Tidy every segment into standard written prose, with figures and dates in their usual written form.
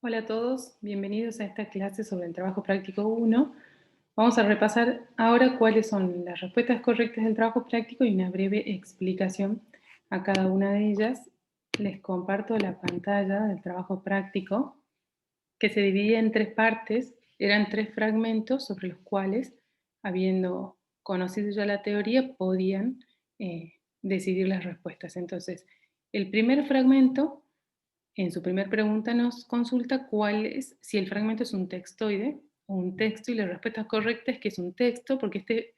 Hola a todos, bienvenidos a esta clase sobre el trabajo práctico 1. Vamos a repasar ahora cuáles son las respuestas correctas del trabajo práctico y una breve explicación a cada una de ellas. Les comparto la pantalla del trabajo práctico, que se dividía en tres partes. Eran tres fragmentos sobre los cuales, habiendo conocido ya la teoría, podían decidir las respuestas. Entonces, el primer fragmento, en su primera pregunta, nos consulta si el fragmento es un textoide o un texto, y la respuesta correcta es que es un texto, porque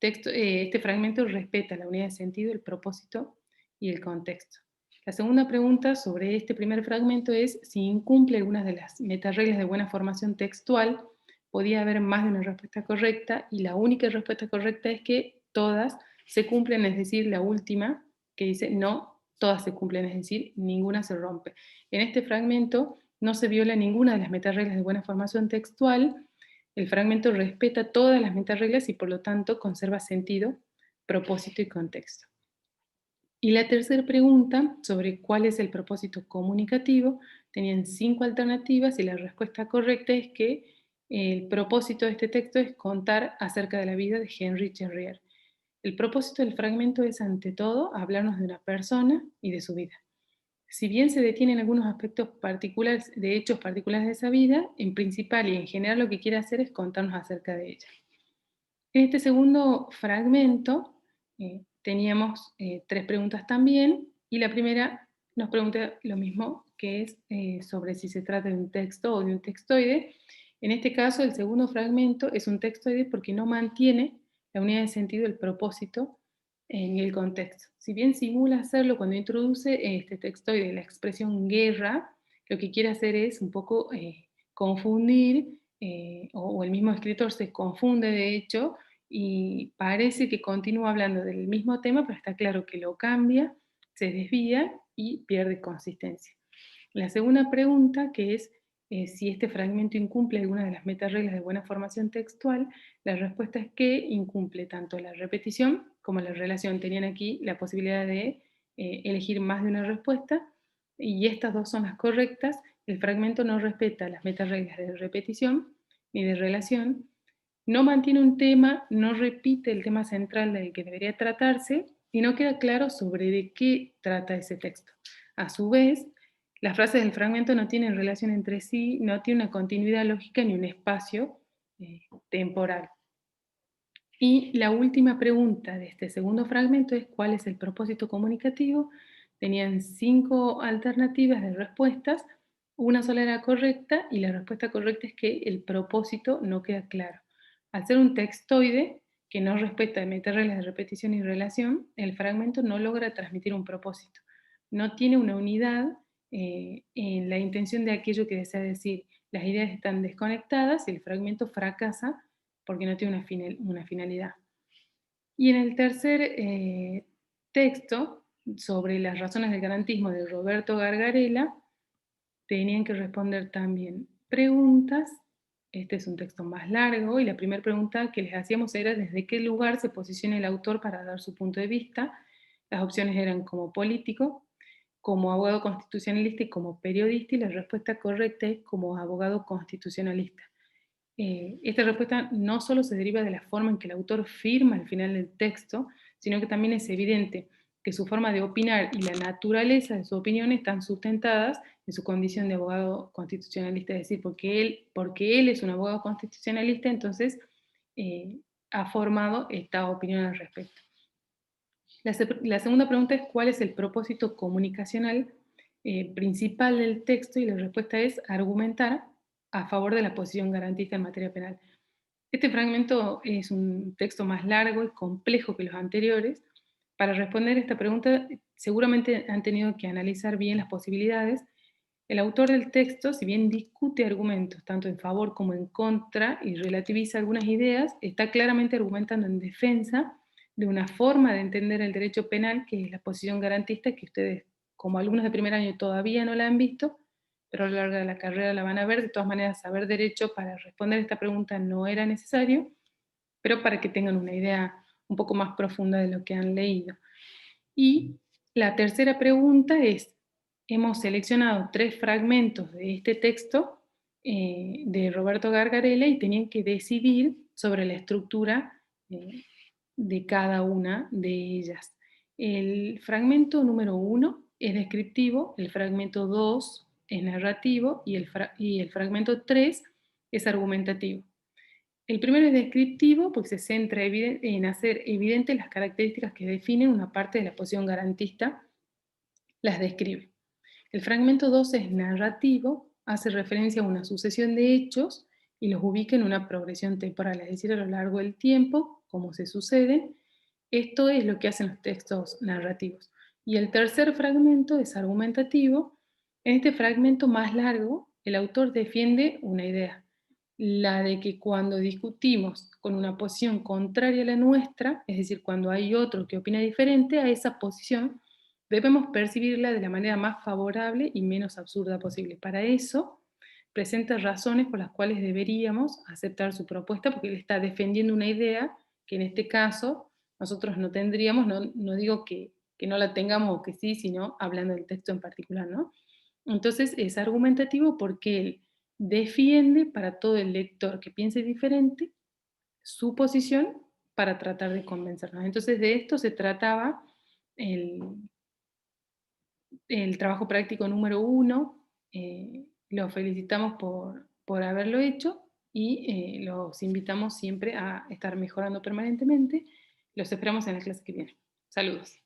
este fragmento respeta la unidad de sentido, el propósito y el contexto. La segunda pregunta sobre este primer fragmento es si incumple algunas de las metareglas de buena formación textual. Podía haber más de una respuesta correcta, y la única respuesta correcta es que todas se cumplen, es decir, la última, que dice no, todas se cumplen, es decir, ninguna se rompe. En este fragmento no se viola ninguna de las metareglas de buena formación textual. El fragmento respeta todas las metareglas y por lo tanto conserva sentido, propósito y contexto. Y la tercera pregunta, sobre cuál es el propósito comunicativo, tenían 5 alternativas y la respuesta correcta es que el propósito de este texto es contar acerca de la vida de Henry Charrier. El propósito del fragmento es, ante todo, hablarnos de una persona y de su vida. Si bien se detienen algunos aspectos particulares, de hechos particulares de esa vida, en principal y en general lo que quiere hacer es contarnos acerca de ella. En este segundo fragmento teníamos tres preguntas también, y la primera nos pregunta lo mismo, que es sobre si se trata de un texto o de un textoide. En este caso, el segundo fragmento es un textoide porque no mantiene la unidad de sentido, el propósito ni el contexto. Si bien simula hacerlo cuando introduce este textoide la expresión guerra, lo que quiere hacer es un poco confundir, o el mismo escritor se confunde de hecho, y parece que continúa hablando del mismo tema, pero está claro que lo cambia, se desvía y pierde consistencia. La segunda pregunta, que es si este fragmento incumple alguna de las metareglas de buena formación textual, la respuesta es que incumple tanto la repetición como la relación. Tenían aquí la posibilidad de elegir más de una respuesta, y estas dos son las correctas. El fragmento no respeta las metareglas de repetición ni de relación, no mantiene un tema, no repite el tema central del que debería tratarse, y no queda claro sobre de qué trata ese texto. A su vez, las frases del fragmento no tienen relación entre sí, no tiene una continuidad lógica ni un espacio temporal. Y la última pregunta de este segundo fragmento es ¿cuál es el propósito comunicativo? Tenían 5 alternativas de respuestas, una sola era correcta, y la respuesta correcta es que el propósito no queda claro. Al ser un textoide que no respeta metareglas de repetición y relación, el fragmento no logra transmitir un propósito. No tiene una unidad en la intención de aquello que desea decir. Las ideas están desconectadas y el fragmento fracasa porque no tiene una finalidad. Y en el tercer texto, sobre las razones del garantismo de Roberto Gargarella, tenían que responder también preguntas. Este es un texto más largo, y la primera pregunta que les hacíamos era desde qué lugar se posiciona el autor para dar su punto de vista. Las opciones eran como político, como abogado constitucionalista y como periodista, y la respuesta correcta es como abogado constitucionalista. Esta respuesta no solo se deriva de la forma en que el autor firma al final del texto, sino que también es evidente que su forma de opinar y la naturaleza de su opinión están sustentadas en su condición de abogado constitucionalista, es decir, porque él es un abogado constitucionalista, entonces ha formado esta opinión al respecto. La segunda pregunta es ¿cuál es el propósito comunicacional principal del texto? Y la respuesta es argumentar a favor de la posición garantista en materia penal. Este fragmento es un texto más largo y complejo que los anteriores. Para responder esta pregunta, seguramente han tenido que analizar bien las posibilidades. El autor del texto, si bien discute argumentos tanto en favor como en contra y relativiza algunas ideas, está claramente argumentando en defensa de una forma de entender el derecho penal, que es la posición garantista, que ustedes, como alumnos de primer año, todavía no la han visto, pero a lo largo de la carrera la van a ver. De todas maneras, saber derecho para responder esta pregunta no era necesario, pero para que tengan una idea un poco más profunda de lo que han leído. Y la tercera pregunta es, hemos seleccionado 3 fragmentos de este texto de Roberto Gargarella y tenían que decidir sobre la estructura de cada una de ellas. El fragmento número 1 es descriptivo, el fragmento 2 es narrativo y el fragmento 3 es argumentativo. El primero es descriptivo porque se centra en hacer evidentes las características que definen una parte de la posición garantista, las describe. El fragmento 2 es narrativo, hace referencia a una sucesión de hechos y los ubica en una progresión temporal, es decir, a lo largo del tiempo, cómo se suceden. Esto es lo que hacen los textos narrativos. Y el tercer fragmento es argumentativo. En este fragmento más largo, el autor defiende una idea, la de que cuando discutimos con una posición contraria a la nuestra, es decir, cuando hay otro que opina diferente a esa posición, debemos percibirla de la manera más favorable y menos absurda posible. Para eso, presenta razones por las cuales deberíamos aceptar su propuesta, porque él está defendiendo una idea que en este caso nosotros no tendríamos, no digo que no la tengamos o que sí, sino hablando del texto en particular, ¿no? Entonces es argumentativo porque él defiende para todo el lector que piense diferente su posición para tratar de convencernos. Entonces de esto se trataba el, el trabajo práctico número 1. Los felicitamos por haberlo hecho y los invitamos siempre a estar mejorando permanentemente. Los esperamos en la clase que viene. Saludos.